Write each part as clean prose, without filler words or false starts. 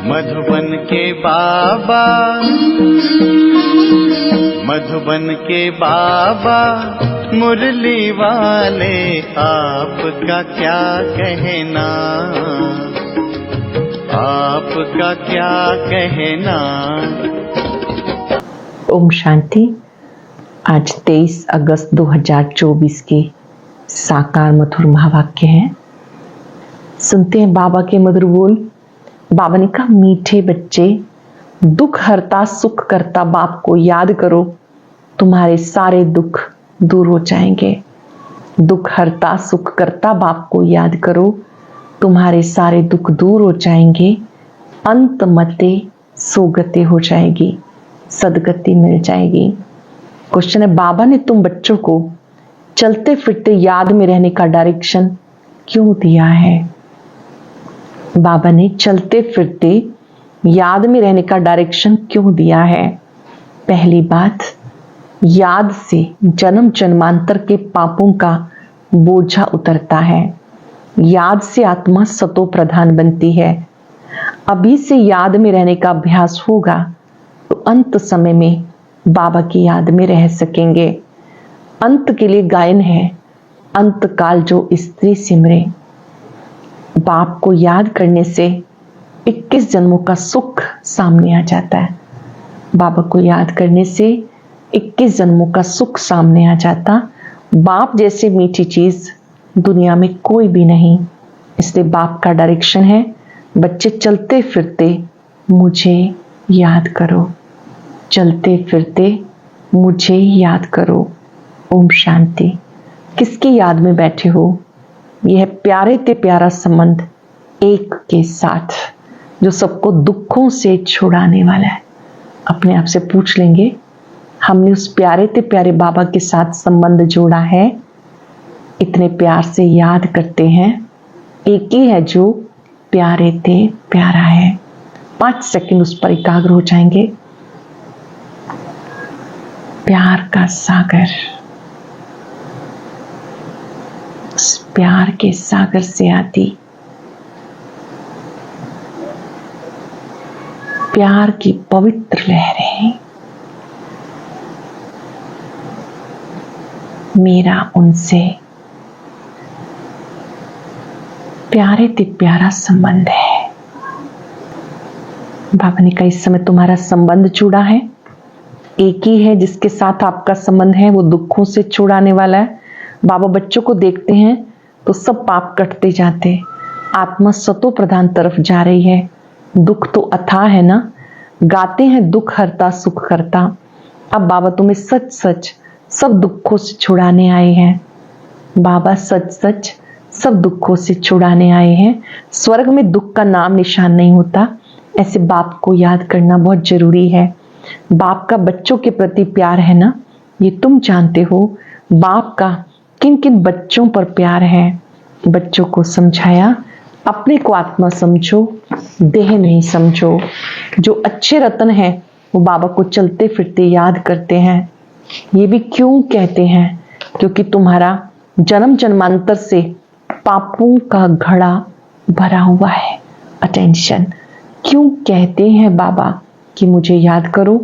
मधुबन के बाबा, मधुबन के बाबा मुरली वाले, आपका क्या कहना, आपका क्या कहना। ओम शांति। आज 23 अगस्त 2024 के साकार मधुर महावाक्य हैं। सुनते हैं बाबा के मधुर बोल। बाबा ने कहा, मीठे बच्चे, दुख हरता सुख करता बाप को याद करो, तुम्हारे सारे दुख दूर हो जाएंगे। दुख हरता सुख करता बाप को याद करो, तुम्हारे सारे दुख दूर हो जाएंगे। अंत मते सोगति हो जाएगी, सदगति मिल जाएगी। क्वेश्चन है, बाबा ने तुम बच्चों को चलते फिरते याद में रहने का डायरेक्शन क्यों दिया है? बाबा ने चलते फिरते याद में रहने का डायरेक्शन क्यों दिया है? पहली बात, याद से जन्म जन्मांतर के पापों का बोझा उतरता है। याद से आत्मा सतो प्रधान बनती है। अभी से याद में रहने का अभ्यास होगा तो अंत समय में बाबा की याद में रह सकेंगे। अंत के लिए गायन है, अंत काल जो स्त्री सिमरे। बाप को याद करने से 21 जन्मों का सुख सामने आ जाता है। बाबा को याद करने से 21 जन्मों का सुख सामने आ जाता। बाप जैसे मीठी चीज दुनिया में कोई भी नहीं। इसलिए बाप का डायरेक्शन है, बच्चे चलते फिरते मुझे याद करो, चलते फिरते मुझे याद करो। ओम शांति। किसकी याद में बैठे हो? यह प्यारे ते प्यारा संबंध एक के साथ जो सबको दुखों से छुड़ाने वाला है। अपने आप से पूछ लेंगे, हमने उस प्यारे ते प्यारे बाबा के साथ संबंध जोड़ा है? इतने प्यार से याद करते हैं। एक ही है जो प्यारे ते प्यारा है। 5 सेकंड उस पर एकाग्र हो जाएंगे। प्यार का सागर, उस प्यार के सागर से आती प्यार की पवित्र लहरें। मेरा उनसे प्यारे ते प्यारा संबंध है। बाबा ने कहा, इस समय तुम्हारा संबंध जुड़ा है। एक ही है जिसके साथ आपका संबंध है, वो दुखों से छुड़ाने वाला है। बाबा बच्चों को देखते हैं तो सब पाप कटते जाते, आत्मा सतो प्रधान तरफ जा रही है। दुख तो अथाह है ना। गाते हैं दुख हरता सुख करता। अब बाबा तुम्हें सच सच सब दुखों से छुड़ाने आए हैं। बाबा सच सच सब दुखों से छुड़ाने आए हैं। स्वर्ग में दुख का नाम निशान नहीं होता। ऐसे बाप को याद करना बहुत जरूरी है। बाप का बच्चों के प्रति प्यार है ना, ये तुम जानते हो। बाप का किन किन बच्चों पर प्यार है। बच्चों को समझाया, अपने को आत्मा समझो, देह नहीं समझो। जो अच्छे रत्न हैं वो बाबा को चलते फिरते याद करते हैं। ये भी क्यों कहते हैं? क्योंकि तुम्हारा जन्म जन्मांतर से पापों का घड़ा भरा हुआ है। अटेंशन। क्यों कहते हैं बाबा कि मुझे याद करो?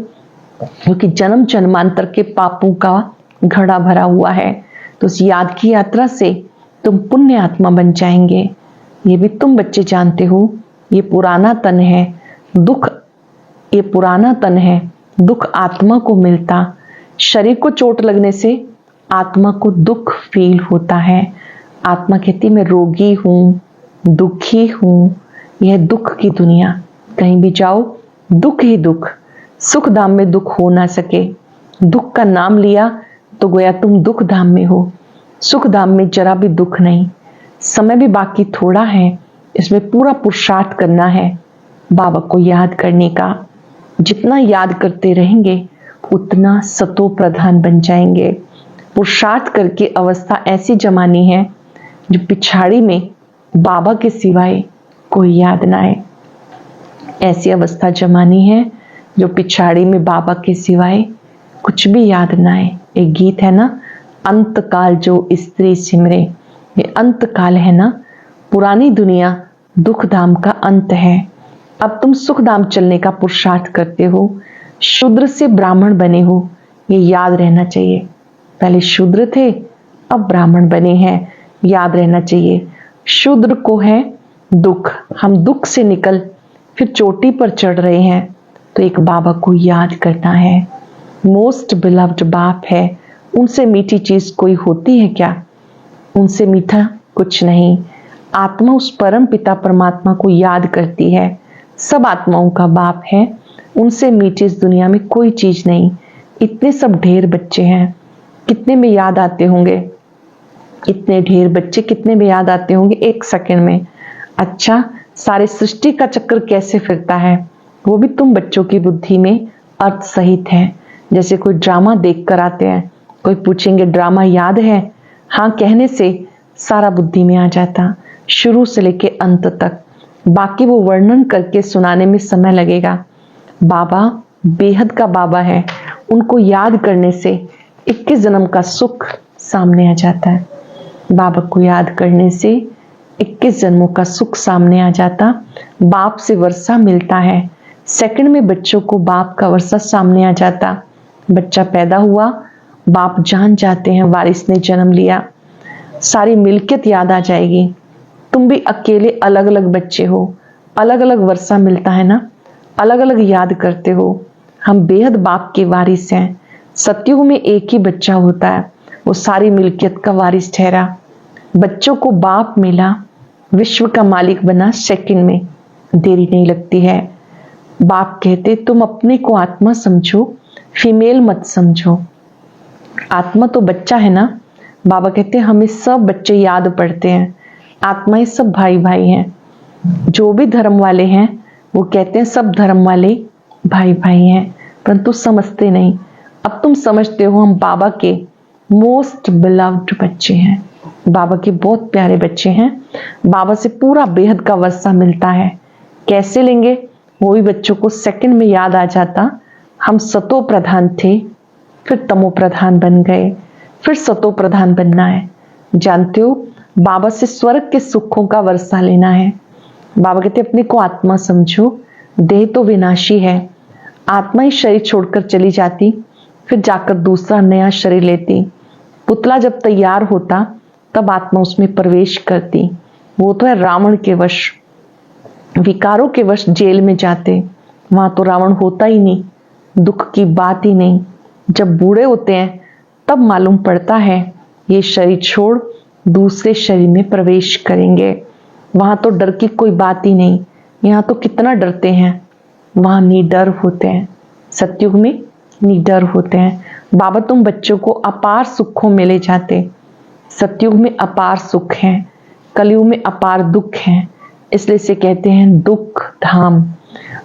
क्योंकि जन्म जन्मांतर के पापों का घड़ा भरा हुआ है। तो उस याद की यात्रा से तुम पुण्य आत्मा बन जाएंगे। ये भी तुम बच्चे जानते हो। ये पुराना तन है, दुख ये पुराना तन है, दुख आत्मा को मिलता। शरीर को चोट लगने से आत्मा को दुख फील होता है। आत्मा कहती मैं रोगी हूँ, दुखी हूँ। यह दुख की दुनिया, कहीं भी जाओ दुख ही दुख। सुख धाम में दुख हो ना सके। दुख का नाम लिया तो गोया तुम दुख धाम में हो। सुख धाम में जरा भी दुख नहीं। समय भी बाकी थोड़ा है, इसमें पूरा पुरुषार्थ करना है बाबा को याद करने का। जितना याद करते रहेंगे उतना सतो प्रधान बन जाएंगे। पुरुषार्थ करके अवस्था ऐसी जमानी है जो पिछाड़ी में बाबा के सिवाय कोई याद ना आए। ऐसी अवस्था जमानी है जो पिछाड़ी में बाबा के सिवाय कुछ भी याद ना आए। एक गीत है ना, अंत काल जो स्त्री सिमरे। ये अंत काल है ना। पुरानी दुनिया दुख धाम का अंत है। अब तुम सुखधाम चलने का पुरुषार्थ करते हो, शूद्र से ब्राह्मण बने हो, ये याद रहना चाहिए। पहले शूद्र थे, अब ब्राह्मण बने हैं, याद रहना चाहिए। शूद्र को है दुख, हम दुख से निकल फिर चोटी पर चढ़ रहे हैं, तो एक बाबा को याद करना है। मोस्ट बिलव्ड बाप है, उनसे मीठी चीज कोई होती है क्या? उनसे मीठा कुछ नहीं। आत्मा उस परम पिता परमात्मा को याद करती है, सब आत्माओं का बाप है, उनसे मीठी इस दुनिया में कोई चीज नहीं। इतने सब ढेर बच्चे हैं, कितने में याद आते होंगे? इतने ढेर बच्चे कितने में याद आते होंगे एक सेकंड में? अच्छा, सारे सृष्टि का चक्र कैसे फिरता है वो भी तुम बच्चों की बुद्धि में अर्थ सहित है। जैसे कोई ड्रामा देख कर आते हैं, कोई पूछेंगे ड्रामा याद है? हाँ कहने से सारा बुद्धि में आ जाता, शुरू से लेके अंत तक। बाकी वो वर्णन करके सुनाने में समय लगेगा। बाबा बेहद का बाबा है, उनको याद करने से 21 जन्म का सुख सामने आ जाता है। बाबा को याद करने से 21 जन्मों का सुख सामने आ जाता। बाप से वर्षा मिलता है, सेकंड में बच्चों को बाप का वर्षा सामने आ जाता। बच्चा पैदा हुआ, बाप जान जाते हैं वारिस ने जन्म लिया, सारी मिल्कियत याद आ जाएगी। तुम भी अकेले अलग अलग बच्चे हो, अलग अलग वर्षा मिलता है ना, अलग अलग याद करते हो। हम बेहद बाप के वारिस हैं। सतयुग में एक ही बच्चा होता है, वो सारी मिल्कियत का वारिस ठहरा। बच्चों को बाप मिला, विश्व का मालिक बना सेकंड में, देरी नहीं लगती है। बाप कहते तुम अपने को आत्मा समझो, फीमेल मत समझो। आत्मा तो बच्चा है ना। बाबा कहते हमें सब बच्चे याद पड़ते हैं, आत्माएं सब भाई भाई हैं। जो भी धर्म वाले हैं वो कहते हैं सब धर्म वाले भाई भाई हैं, परंतु समझते नहीं। अब तुम समझते हो हम बाबा के मोस्ट बिलव्ड बच्चे हैं, बाबा के बहुत प्यारे बच्चे हैं। बाबा से पूरा बेहद का वर्षा मिलता है। कैसे लेंगे वो भी बच्चों को सेकंड में याद आ जाता। हम सतो प्रधान थे, फिर तमो प्रधान बन गए, फिर सतो प्रधान बनना है। जानते हो बाबा से स्वर्ग के सुखों का वर्षा लेना है। बाबा कहते अपने को आत्मा समझो, देह तो विनाशी है। आत्मा ही शरीर छोड़कर चली जाती, फिर जाकर दूसरा नया शरीर लेती। पुतला जब तैयार होता तब आत्मा उसमें प्रवेश करती। वो तो है रावण के वश, विकारों के वश जेल में जाते। वहां तो रावण होता ही नहीं, दुख की बात ही नहीं। जब बूढ़े होते हैं तब मालूम पड़ता है ये शरीर छोड़ दूसरे शरीर में प्रवेश करेंगे। वहां तो डर की कोई बात ही नहीं। यहाँ तो कितना डरते हैं, वहां निडर होते हैं। सतयुग में निडर होते हैं। बाबा तुम बच्चों को अपार सुखों में ले जाते। सतयुग में अपार सुख है, कलयुग में अपार दुख है, इसलिए इसे कहते हैं दुख धाम।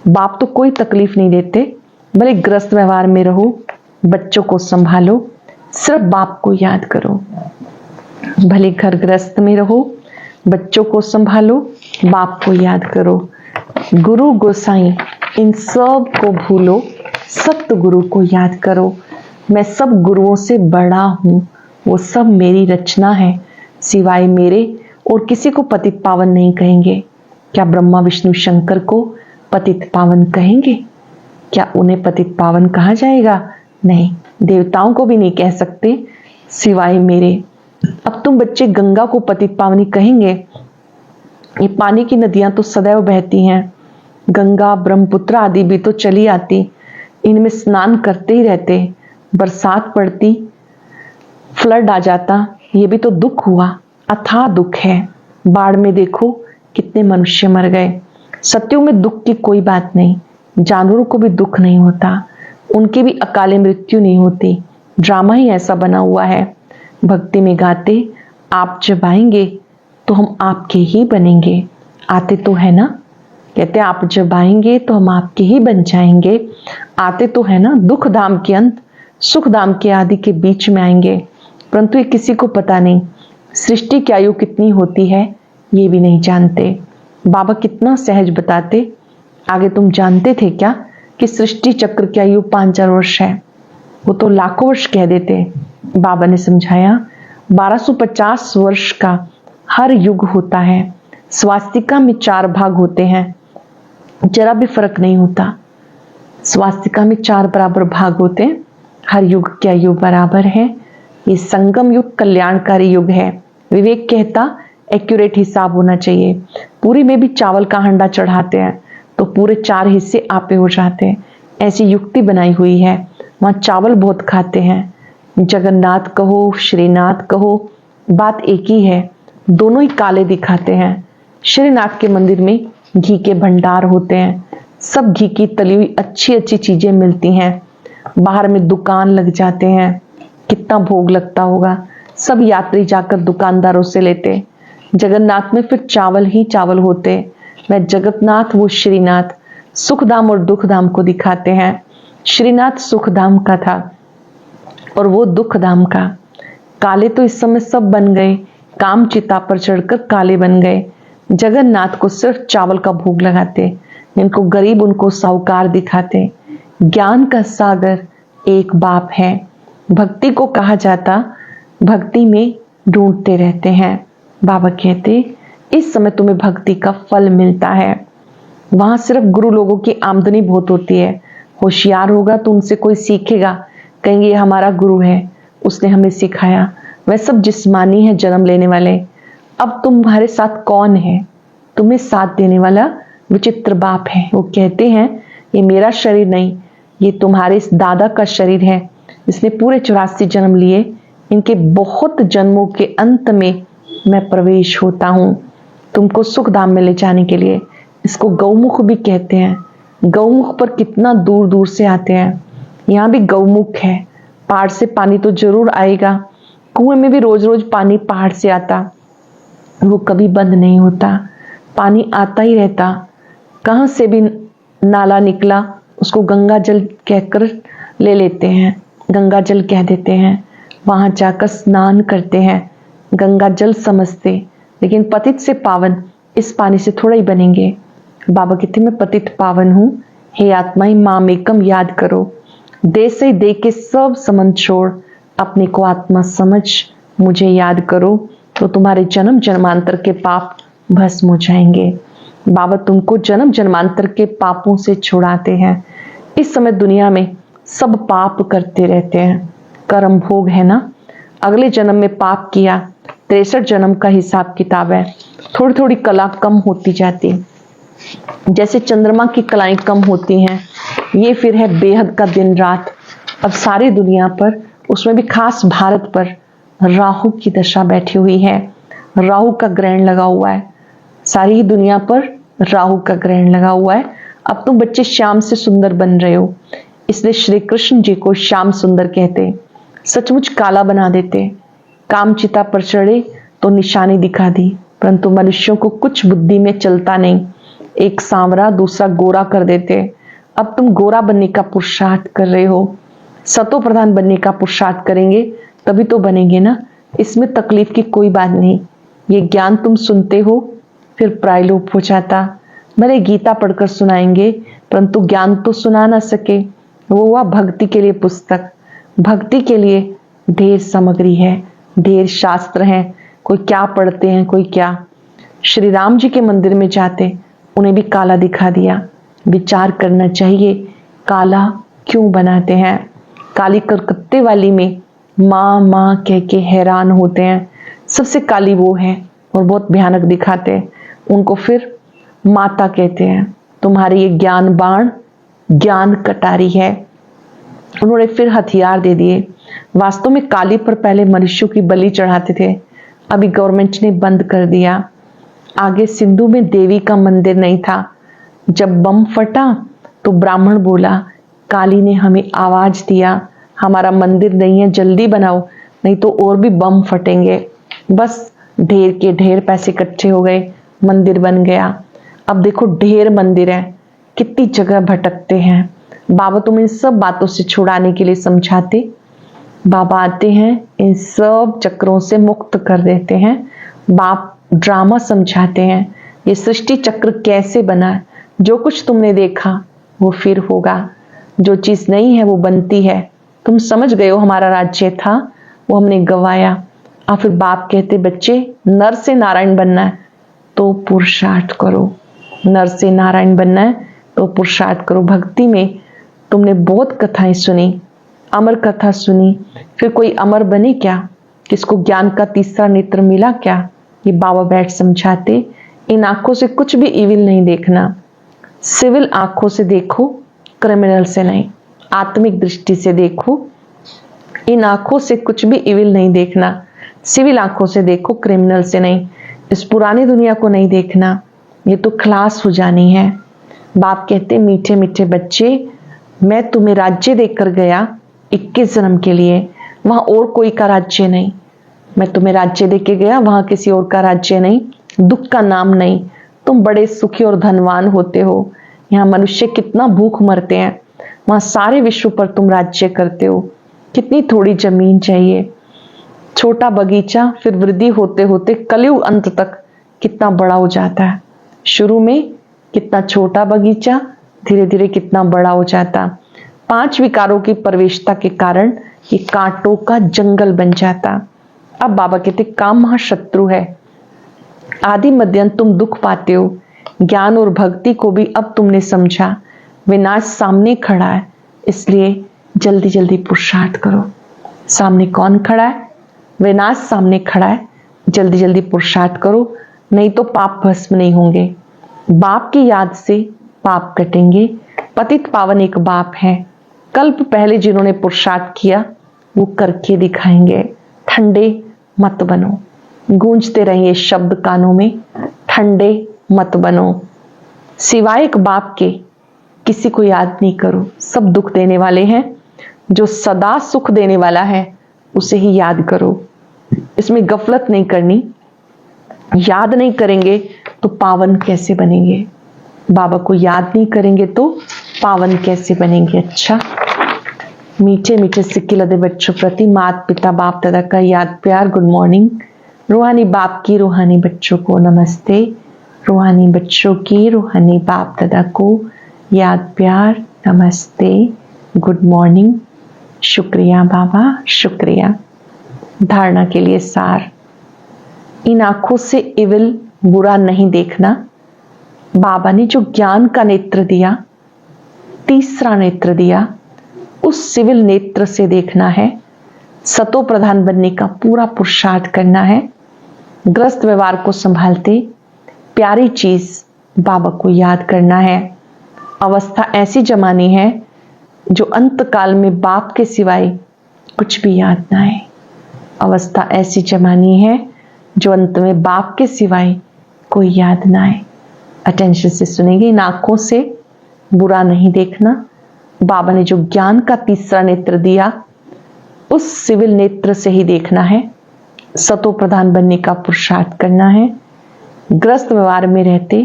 बाप तो कोई तकलीफ नहीं देते, भले ग्रस्त व्यवहार में रहो, बच्चों को संभालो, सिर्फ बाप को याद करो। भले घर ग्रस्त में रहो, बच्चों को संभालो, बाप को याद करो। गुरु गोसाई इन सब को भूलो, सत्य गुरु को याद करो। मैं सब गुरुओं से बड़ा हूँ, वो सब मेरी रचना है, सिवाय मेरे और किसी को पतित पावन नहीं कहेंगे। क्या ब्रह्मा विष्णु शंकर को पतित पावन कहेंगे? क्या उन्हें पतित पावन कहा जाएगा? नहीं, देवताओं को भी नहीं कह सकते सिवाय मेरे। अब तुम बच्चे गंगा को पतित पावनी कहेंगे? ये पानी की नदियां तो सदैव बहती हैं, गंगा ब्रह्मपुत्र आदि भी तो चली आती, इनमें स्नान करते ही रहते। बरसात पड़ती, फ्लड आ जाता, ये भी तो दुख हुआ, अथाह दुख है। बाढ़ में देखो कितने मनुष्य मर गए। सत्युग में दुख की कोई बात नहीं, जानवरों को भी दुख नहीं होता, उनकी भी अकाले मृत्यु नहीं होती। ड्रामा ही ऐसा बना हुआ है। भक्ति में गाते आप जब आएंगे तो हम आपके ही बनेंगे। आते तो है ना, कहते आप जब आएंगे तो हम आपके ही बन जाएंगे। आते तो है ना, दुख धाम के अंत सुख धाम के आदि के बीच में आएंगे, परंतु ये किसी को पता नहीं। सृष्टि की आयु कितनी होती है ये भी नहीं जानते। बाबा कितना सहज बताते। आगे तुम जानते थे क्या कि सृष्टि चक्र की आयु 5000 वर्ष है? वो तो लाखों वर्ष कह देते। बाबा ने समझाया 1250 वर्ष का हर युग होता है। स्वास्तिका में 4 भाग होते हैं, जरा भी फर्क नहीं होता। स्वास्तिका में 4 बराबर भाग होते हैं। हर युग क्या युग बराबर है। ये संगम युग कल्याणकारी युग है। विवेक कहता एक्यूरेट हिसाब होना चाहिए। पूरी में भी चावल का हंडा चढ़ाते हैं तो पूरे 4 हिस्से आपे हो जाते हैं। ऐसी युक्ति बनाई हुई है। वहां चावल बहुत खाते हैं। जगन्नाथ कहो श्रीनाथ कहो, बात एक ही है, दोनों ही काले दिखाते हैं। श्रीनाथ के मंदिर में घी के भंडार होते हैं। सब घी की तली हुई अच्छी अच्छी चीजें मिलती हैं। बाहर में दुकान लग जाते हैं। कितना भोग लगता होगा। सब यात्री जाकर दुकानदारों से लेते। जगन्नाथ में फिर चावल ही चावल होते। वह जगन्नाथ वो श्रीनाथ सुखधाम और दुखधाम को दिखाते हैं। श्रीनाथ सुखधाम का था और वो दुखधाम का। काले तो इस समय सब बन गए, काम चिता पर चढ़कर काले बन गए। जगन्नाथ को सिर्फ चावल का भोग लगाते, जिनको गरीब उनको साहूकार दिखाते। ज्ञान का सागर एक बाप है। भक्ति को कहा जाता, भक्ति में ढूंढते रहते हैं। बाबा कहते इस समय तुम्हें भक्ति का फल मिलता है। वहां सिर्फ गुरु लोगों की आमदनी बहुत होती है। होशियार होगा तो उनसे कोई सीखेगा, कहेंगे ये हमारा गुरु है, उसने हमें सिखाया। वह सब जिस्मानी है, जन्म लेने वाले। अब तुम्हारे साथ कौन है? तुम्हें साथ देने वाला विचित्र बाप है। वो कहते हैं ये मेरा शरीर नहीं, ये तुम्हारे इस दादा का शरीर है। इसने पूरे 84 जन्म लिए। इनके बहुत जन्मों के अंत में मैं प्रवेश होता हूं तुमको सुख धाम में ले जाने के लिए। इसको गौमुख भी कहते हैं। गौमुख पर कितना दूर दूर से आते हैं। यहाँ भी गौमुख है। पहाड़ से पानी तो जरूर आएगा। कुएं में भी रोज रोज पानी पहाड़ से आता, वो कभी बंद नहीं होता। पानी आता ही रहता। कहां से भी नाला निकला उसको गंगा जल कहकर ले लेते हैं, गंगा जल कह देते हैं। वहां जाकर स्नान करते हैं, गंगा जल समझते। लेकिन पतित से पावन इस पानी से थोड़ा ही बनेंगे। बाबा कहते मैं पतित पावन हूं। हे आत्माएं माम एकम याद करो। दे से दे के सब संबंध छोड़ अपने को आत्मा समझ मुझे याद करो, तो तुम्हारे जन्म जन्मांतर के पाप भस्म हो जाएंगे। बाबा तुमको जन्म जन्मांतर के पापों से छुड़ाते हैं। इस समय दुनिया में सब पाप करते रहते हैं। कर्म भोग है ना। अगले जन्म में पाप किया, 63 जन्म का हिसाब किताब है। थोड़ी थोड़ी कला कम होती जाती, जैसे चंद्रमा की कलाएं कम होती हैं। ये फिर है बेहद का दिन रात। अब सारी दुनिया पर, उसमें भी खास भारत पर राहु की दशा बैठी हुई है। राहु का ग्रहण लगा हुआ है। सारी दुनिया पर राहु का ग्रहण लगा हुआ है। अब तुम बच्चे श्याम से सुंदर बन रहे हो, इसलिए श्री कृष्ण जी को श्याम सुंदर कहते। सचमुच काला बना देते। कामचिता पर चढ़े तो निशानी दिखा दी, परंतु मनुष्यों को कुछ बुद्धि में चलता नहीं। एक सांवरा दूसरा गोरा कर देते। अब तुम गोरा बनने का पुरुषार्थ कर रहे हो। सतो प्रधान बनने का पुरुषार्थ करेंगे तभी तो बनेंगे ना। इसमें तकलीफ की कोई बात नहीं। ये ज्ञान तुम सुनते हो फिर प्रायलोप हो जाता। भले गीता पढ़कर सुनाएंगे परंतु ज्ञान तो सुना ना सके। वो हुआ भक्ति के लिए पुस्तक। भक्ति के लिए ढेर सामग्री है, ढेर शास्त्र हैं। कोई क्या पढ़ते हैं, कोई क्या। श्री राम जी के मंदिर में जाते, उन्हें भी काला दिखा दिया। विचार करना चाहिए काला क्यों बनाते हैं। काली कलकत्ते वाली में माँ माँ कह के हैरान होते हैं। सबसे काली वो है और बहुत भयानक दिखाते हैं। उनको फिर माता कहते हैं। तुम्हारी ये ज्ञान बाण ज्ञान कटारी है। उन्होंने फिर हथियार दे दिए। वास्तव में काली पर पहले मनुष्यों की बलि चढ़ाते थे, अभी गवर्नमेंट ने बंद कर दिया। आगे सिंधु में देवी का मंदिर नहीं था। जब बम फटा तो ब्राह्मण बोला काली ने हमें आवाज दिया, हमारा मंदिर नहीं है, जल्दी बनाओ नहीं तो और भी बम फटेंगे। बस ढेर के ढेर पैसे इकट्ठे हो गए, मंदिर बन गया। अब देखो ढेर मंदिर है, कितनी जगह भटकते हैं। बाबा तुम इन सब बातों से छुड़ाने के लिए समझाते। बाबा आते हैं, इन सब चक्रों से मुक्त कर देते हैं। बाप ड्रामा समझाते हैं, ये सृष्टि चक्र कैसे बना। जो कुछ तुमने देखा वो फिर होगा, जो चीज नहीं है वो बनती है। तुम समझ गए हो हमारा राज्य था वो हमने गवाया। और फिर बाप कहते बच्चे नर से नारायण बनना है तो पुरुषार्थ करो। नर से नारायण बनना है तो पुरुषार्थ करो। भक्ति में तुमने बहुत कथाएं सुनी, अमर कथा सुनी, फिर कोई अमर बने क्या? किसको ज्ञान का तीसरा नेत्र मिला क्या? ये बाबा बैठ समझाते। इन आंखों से कुछ भी इविल नहीं देखना, सिविल आंखों से देखो, क्रिमिनल से नहीं। आत्मिक दृष्टि से देखो, इन आंखों से कुछ भी इविल नहीं देखना, सिविल आंखों से देखो, क्रिमिनल से नहीं। इस पुरानी दुनिया को नहीं देखना, ये तो खलास हो जानी है। बाप कहते मीठे मीठे बच्चे, मैं तुम्हें राज्य देकर गया 21 जन्म के लिए, वहां और कोई का राज्य नहीं। मैं तुम्हें राज्य देके गया, वहां किसी और का राज्य नहीं, दुख का नाम नहीं। तुम बड़े सुखी और धनवान होते हो। यहाँ मनुष्य कितना भूख मरते हैं, वहां सारे विश्व पर तुम राज्य करते हो। कितनी थोड़ी जमीन चाहिए, छोटा बगीचा, फिर वृद्धि होते होते कलयुग अंत तक कितना बड़ा हो जाता है। शुरू में कितना छोटा बगीचा, धीरे धीरे कितना बड़ा हो जाता। 5 विकारों की प्रवेशता के कारण ये कांटों का जंगल बन जाता। अब बाबा कहते काम महाशत्रु है। आदि मध्यांत तुम दुख पाते हो। ज्ञान और भक्ति को भी अब तुमने समझा, विनाश सामने खड़ा है, इसलिए जल्दी जल्दी पुरुषार्थ करो। सामने कौन खड़ा है? विनाश सामने खड़ा है, जल्दी जल्दी पुरुषार्थ करो, नहीं तो पाप भस्म नहीं होंगे। बाप की याद से पाप कटेंगे। पतित पावन एक बाप है, कल्प पहले जिन्होंने पुरुषार्थ किया वो करके दिखाएंगे। ठंडे मत बनो, गूंजते रहिए शब्द कानों में, ठंडे मत बनो। सिवाय एक बाप के किसी को याद नहीं करो, सब दुख देने वाले हैं। जो सदा सुख देने वाला है उसे ही याद करो, इसमें गफलत नहीं करनी। याद नहीं करेंगे तो पावन कैसे बनेंगे? बाबा को याद नहीं करेंगे तो पावन कैसे बनेंगे? अच्छा, मीठे मीठे सिक्के लदे बच्चों प्रति माता पिता बाप दादा का याद प्यार गुड मॉर्निंग। रूहानी बाप की रूहानी बच्चों को नमस्ते। रूहानी बच्चों की रूहानी बाप दादा को याद प्यार नमस्ते, गुड मॉर्निंग। शुक्रिया बाबा, शुक्रिया। धारणा के लिए सार, इन आंखों से इविल बुरा नहीं देखना। बाबा ने जो ज्ञान का नेत्र दिया, तीसरा नेत्र दिया, उस सिविल नेत्र से देखना है। सतो प्रधान बनने का पूरा पुरुषार्थ करना है। ग्रस्त व्यवहार को संभालते प्यारी चीज बाबा को याद करना है। अवस्था ऐसी जमानी है जो अंत काल में बाप के सिवाय कुछ भी याद ना आए। अवस्था ऐसी जमानी है जो अंत में बाप के सिवाय कोई याद ना आए। अटेंशन से सुनेंगे। इन आंखों से बुरा नहीं देखना। बाबा ने जो ज्ञान का तीसरा नेत्र दिया, उस सिविल नेत्र से ही देखना है। सतो प्रधान बनने का पुरुषार्थ करना है। ग्रस्त व्यवहार में रहते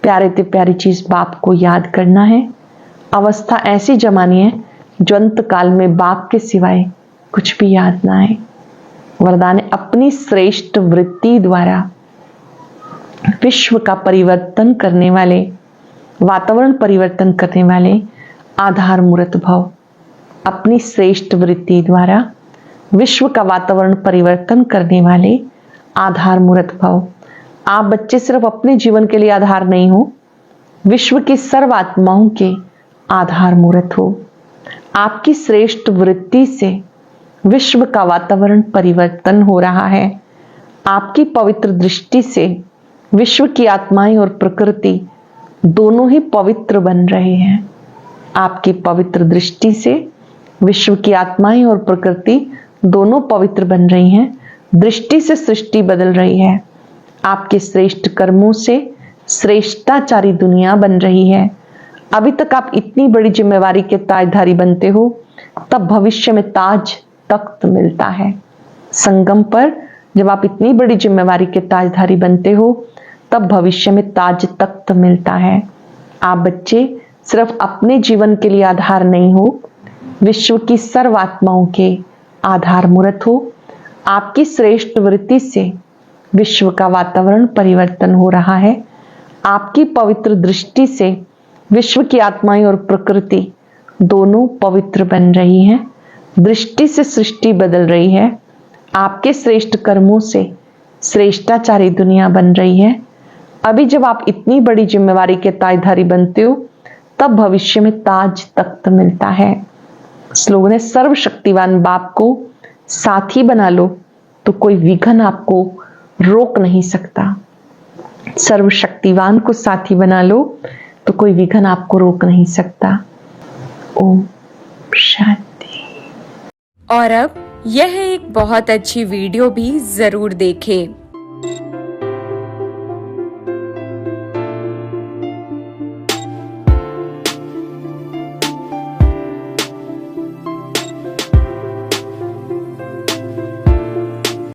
प्यारे ते प्यारी चीज बाप को याद करना है। अवस्था ऐसी जमानी है जो अंत काल में बाप के सिवाय कुछ भी याद ना आए। वरदान अपनी श्रेष्ठ वृत्ति द्वारा विश्व का परिवर्तन करने वाले, वातावरण परिवर्तन करने वाले आधार मूर्त भव। अपनी श्रेष्ठ वृत्ति द्वारा विश्व का वातावरण परिवर्तन करने वाले आधार मूर्त भव। आप बच्चे सिर्फ अपने जीवन के लिए आधार नहीं हो, विश्व की सर्व आत्माओं के आधार मूर्त हो। आपकी श्रेष्ठ वृत्ति से विश्व का वातावरण परिवर्तन हो रहा है। आपकी पवित्र दृष्टि से विश्व की आत्माएं और प्रकृति दोनों ही पवित्र बन रहे हैं। आपकी पवित्र दृष्टि से विश्व की आत्माएं और प्रकृति दोनों पवित्र बन रही हैं। दृष्टि से सृष्टि बदल रही है। आपके श्रेष्ठ कर्मों से श्रेष्ठाचारी दुनिया बन रही है। अभी तक आप इतनी बड़ी जिम्मेवारी के ताजधारी बनते हो, तब भविष्य में ताज तख्त मिलता है। संगम पर जब आप इतनी बड़ी जिम्मेवारी के ताजधारी बनते हो, तब भविष्य में ताज तख्त मिलता है। आप बच्चे सिर्फ अपने जीवन के लिए आधार नहीं हो, विश्व की सर्व आत्माओं के आधार मूर्त हो। आपकी श्रेष्ठ वृत्ति से विश्व का वातावरण परिवर्तन हो रहा है। आपकी पवित्र दृष्टि से विश्व की आत्माएं और प्रकृति दोनों पवित्र बन रही हैं। दृष्टि से सृष्टि बदल रही है। आपके श्रेष्ठ कर्मों से श्रेष्ठाचारी दुनिया बन रही है। अभी जब आप इतनी बड़ी जिम्मेवारी के ताजधारी बनते हो, तब भविष्य में ताज तख्त मिलता है। स्लोगन है, सर्वशक्तिवान बाप को साथी बना लो तो कोई विघ्न आपको रोक नहीं सकता। सर्वशक्तिवान को साथी बना लो तो कोई विघ्न आपको रोक नहीं सकता। ओम शांति। और अब यह एक बहुत अच्छी वीडियो भी जरूर देखें।